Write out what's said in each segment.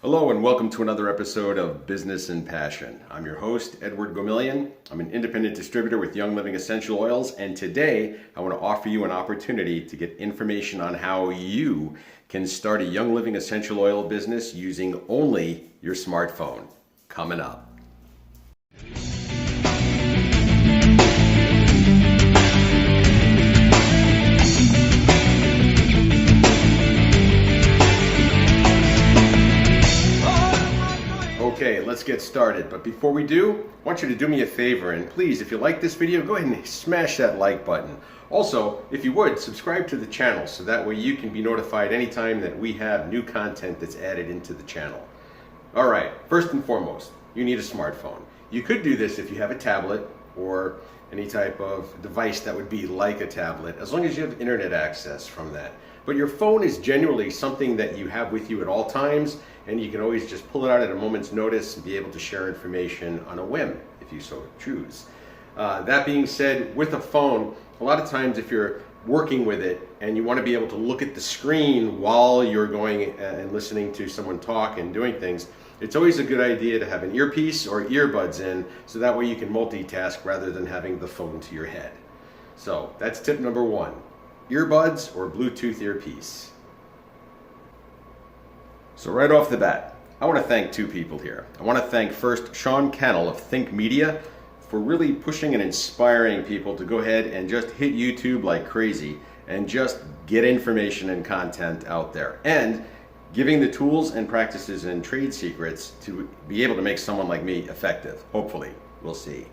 Hello and welcome to another episode of Business and Passion. I'm your host, Edward Gomillion. I'm an independent distributor with Young Living Essential Oils, and today I want to offer you an opportunity to get information on how you can start a Young Living Essential Oil business using only your smartphone. Coming up. Okay, let's get started. But before we do, I want you to do me a favor, and please, if you like this video, go ahead and smash that like button. Also, if you would, subscribe to the channel so that way you can be notified anytime that we have new content that's added into the channel. All right, first and foremost, you need a smartphone. You could do this if you have a tablet or any type of device that would be like a tablet, as long as you have internet access from that. But your phone is generally something that you have with you at all times, and you can always just pull it out at a moment's notice and be able to share information on a whim if you so choose. That being said, with a phone, a lot of times if you're working with it and you want to be able to look at the screen while you're going and listening to someone talk and doing things, it's always a good idea to have an earpiece or earbuds in, so that way you can multitask rather than having the phone to your head. So that's tip number one, earbuds or Bluetooth earpiece. So right off the bat, I want to thank two people here. I want to thank first Sean Cannell of Think Media for really pushing and inspiring people to go ahead and just hit YouTube like crazy and just get information and content out there, and giving the tools and practices and trade secrets to be able to make someone like me effective. Hopefully, we'll see.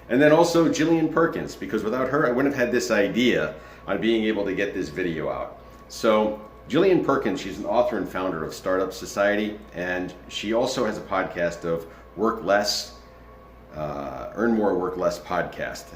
And then also Jillian Perkins, because without her, I wouldn't have had this idea on being able to get this video out. So Jillian Perkins, she's an author and founder of Startup Society, and she also has a podcast of Work Less, Earn More, Work Less podcast.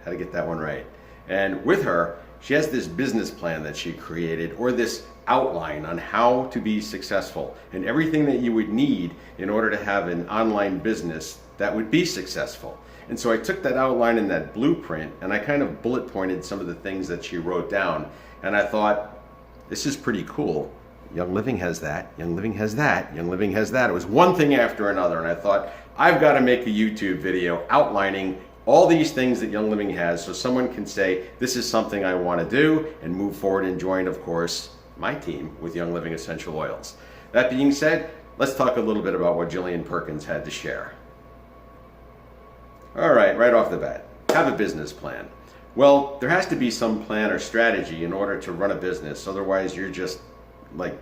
How to get that one right. And with her, she has this business plan that she created, or this outline on how to be successful and everything that you would need in order to have an online business that would be successful. And so I took that outline and that blueprint and I kind of bullet pointed some of the things that she wrote down, and I thought, this is pretty cool. Young Living has that, Young Living has that, Young Living has that. It was one thing after another, and I thought, I've got to make a YouTube video outlining all these things that Young Living has so someone can say, this is something I want to do, and move forward and join, of course, my team with Young Living Essential Oils. That being said, let's talk a little bit about what Jillian Perkins had to share. All right off the bat, have a business plan. Well, there has to be some plan or strategy in order to run a business. Otherwise, you're just like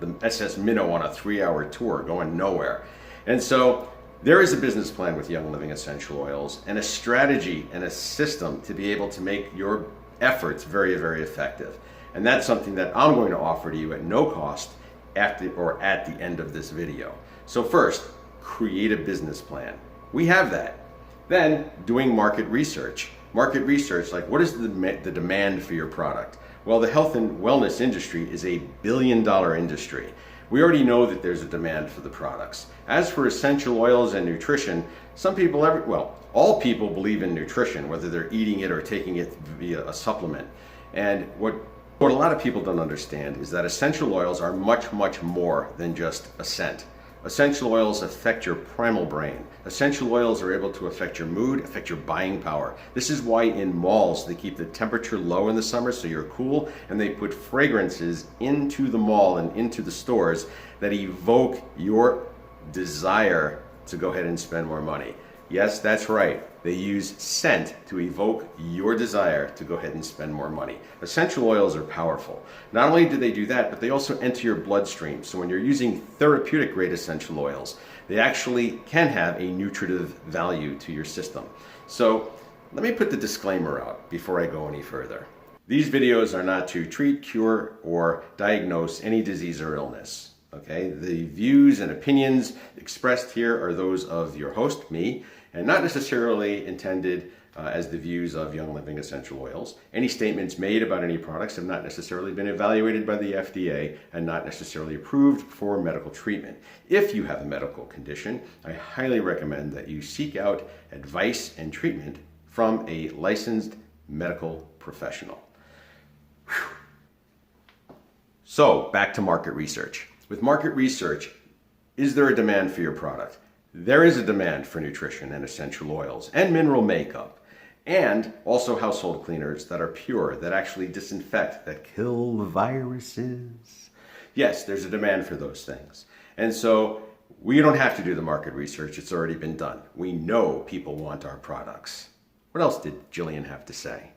the SS Minnow on a 3-hour tour going nowhere. And so there is a business plan with Young Living Essential Oils, and a strategy and a system to be able to make your efforts very, very effective. And that's something that I'm going to offer to you at no cost at the end of this video. So first, create a business plan. We have that. Then doing market research. Market research, like what is the demand for your product? Well, the health and wellness industry is a billion-dollar industry. We already know that there's a demand for the products. As for essential oils and nutrition, all people believe in nutrition, whether they're eating it or taking it via a supplement. And what a lot of people don't understand is that essential oils are much, much more than just a scent. Essential oils affect your primal brain. Essential oils are able to affect your mood, affect your buying power. This is why in malls they keep the temperature low in the summer so you're cool, and they put fragrances into the mall and into the stores that evoke your desire to go ahead and spend more money. Yes, that's right. They use scent to evoke your desire to go ahead and spend more money. Essential oils are powerful. Not only do they do that, but they also enter your bloodstream. So when you're using therapeutic grade essential oils, they actually can have a nutritive value to your system. So let me put the disclaimer out before I go any further. These videos are not to treat, cure, or diagnose any disease or illness. Okay, the views and opinions expressed here are those of your host, me, and not necessarily intended as the views of Young Living Essential Oils. Any statements made about any products have not necessarily been evaluated by the FDA and not necessarily approved for medical treatment. If you have a medical condition, I highly recommend that you seek out advice and treatment from a licensed medical professional. Whew. So back to market research. With market research, Is there a demand for your product? There is a demand for nutrition and essential oils and mineral makeup, and also household cleaners that are pure, that actually disinfect, that kill the viruses. Yes, there's a demand for those things. And so we don't have to do the market research. It's already been done. We know people want our products. What else did Jillian have to say?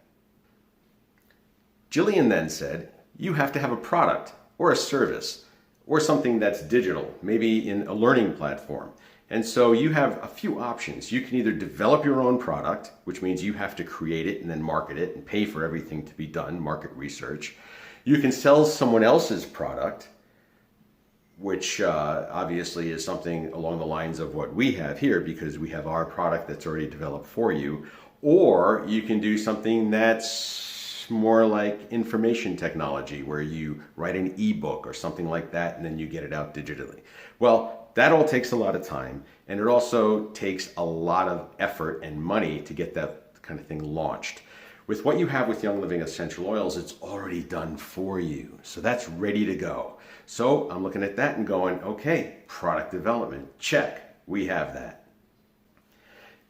Jillian then said, you have to have a product or a service or something that's digital, maybe in a learning platform. And so you have a few options. You can either develop your own product, which means you have to create it and then market it and pay for everything to be done, market research. You can sell someone else's product, which obviously is something along the lines of what we have here because we have our product that's already developed for you. Or you can do something that's more like information technology where you write an ebook or something like that and then you get it out digitally. Well, that all takes a lot of time, and it also takes a lot of effort and money to get that kind of thing launched. With what you have with Young Living Essential Oils, it's already done for you. So that's ready to go. So I'm looking at that and going, okay, product development, check, we have that.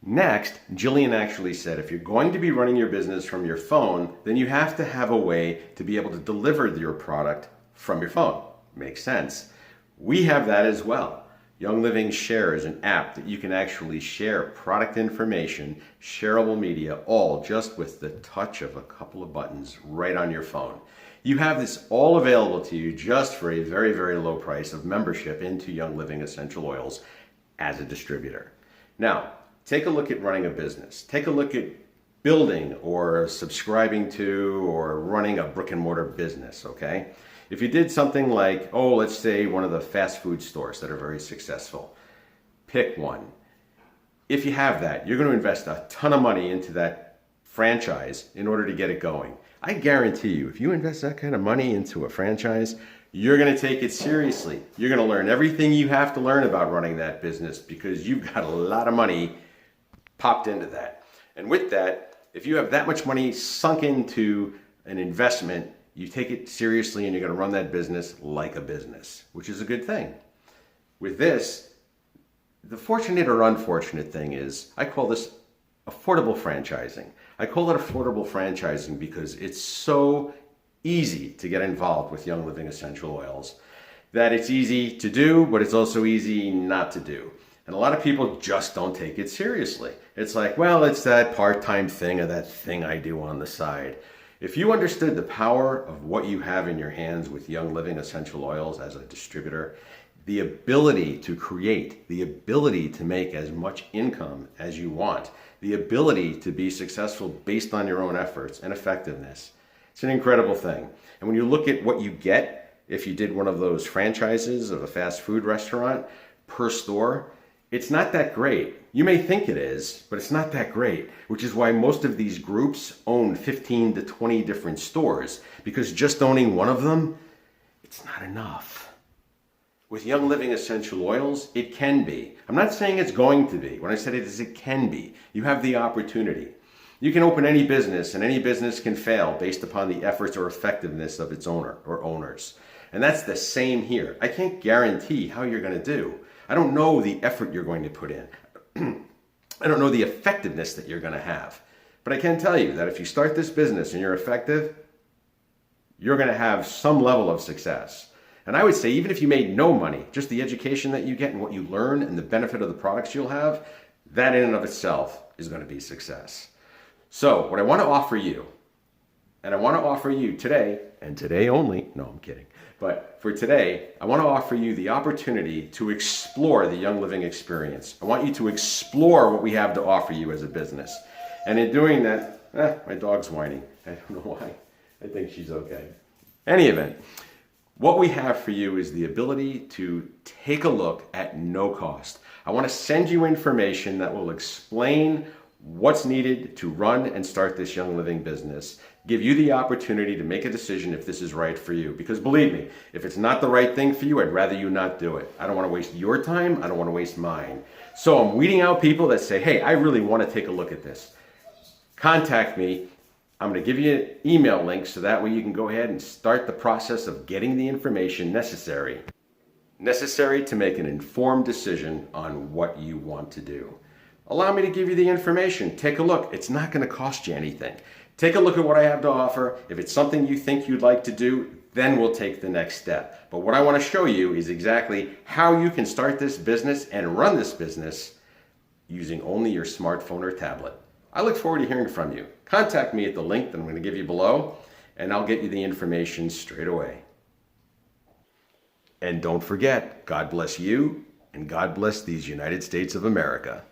Next, Jillian actually said, if you're going to be running your business from your phone, then you have to have a way to be able to deliver your product from your phone. Makes sense. We have that as well. Young Living Share is an app that you can actually share product information, shareable media, all just with the touch of a couple of buttons right on your phone. You have this all available to you just for a very, very low price of membership into Young Living Essential Oils as a distributor. Now, take a look at running a business. Take a look at building or subscribing to or running a brick and mortar business, okay? If you did something like, oh, let's say one of the fast food stores that are very successful, pick one. If you have that, you're going to invest a ton of money into that franchise in order to get it going. I guarantee you, if you invest that kind of money into a franchise, you're going to take it seriously. You're going to learn everything you have to learn about running that business because you've got a lot of money popped into that. And with that, if you have that much money sunk into an investment, you take it seriously and you're going to run that business like a business, which is a good thing. With this, the fortunate or unfortunate thing is, I call this affordable franchising. I call it affordable franchising because it's so easy to get involved with Young Living Essential Oils that it's easy to do, but it's also easy not to do. And a lot of people just don't take it seriously. It's like, well, it's that part-time thing or that thing I do on the side. If you understood the power of what you have in your hands with Young Living Essential Oils as a distributor, the ability to create, the ability to make as much income as you want, the ability to be successful based on your own efforts and effectiveness, it's an incredible thing. And when you look at what you get, if you did one of those franchises of a fast food restaurant per store, it's not that great. You may think it is, but it's not that great, which is why most of these groups own 15 to 20 different stores, because just owning one of them, it's not enough. With Young Living Essential Oils, it can be. I'm not saying it's going to be. When I said it is, it can be. You have the opportunity. You can open any business, and any business can fail based upon the efforts or effectiveness of its owner or owners. And that's the same here. I can't guarantee how you're going to do. I don't know the effort you're going to put in. I don't know the effectiveness that you're going to have. But I can tell you that if you start this business and you're effective, you're going to have some level of success. And I would say even if you made no money, just the education that you get and what you learn and the benefit of the products you'll have, that in and of itself is going to be success. So what I want to offer you, and I want to offer you today, and today only, no, I'm kidding. But for today, I want to offer you the opportunity to explore the Young Living experience. I want you to explore what we have to offer you as a business. And in doing that, my dog's whining. I don't know why. I think she's okay. Any event, what we have for you is the ability to take a look at no cost. I want to send you information that will explain what's needed to run and start this Young Living business, give you the opportunity to make a decision if this is right for you. Because believe me, if it's not the right thing for you, I'd rather you not do it. I don't want to waste your time. I don't want to waste mine. So I'm weeding out people that say, hey, I really want to take a look at this. Contact me. I'm going to give you an email link so that way you can go ahead and start the process of getting the information necessary necessary to make an informed decision on what you want to do. Allow me to give you the information. Take a look. It's not going to cost you anything. Take a look at what I have to offer. If it's something you think you'd like to do, then we'll take the next step. But what I want to show you is exactly how you can start this business and run this business using only your smartphone or tablet. I look forward to hearing from you. Contact me at the link that I'm going to give you below, and I'll get you the information straight away. And don't forget, God bless you, and God bless these United States of America.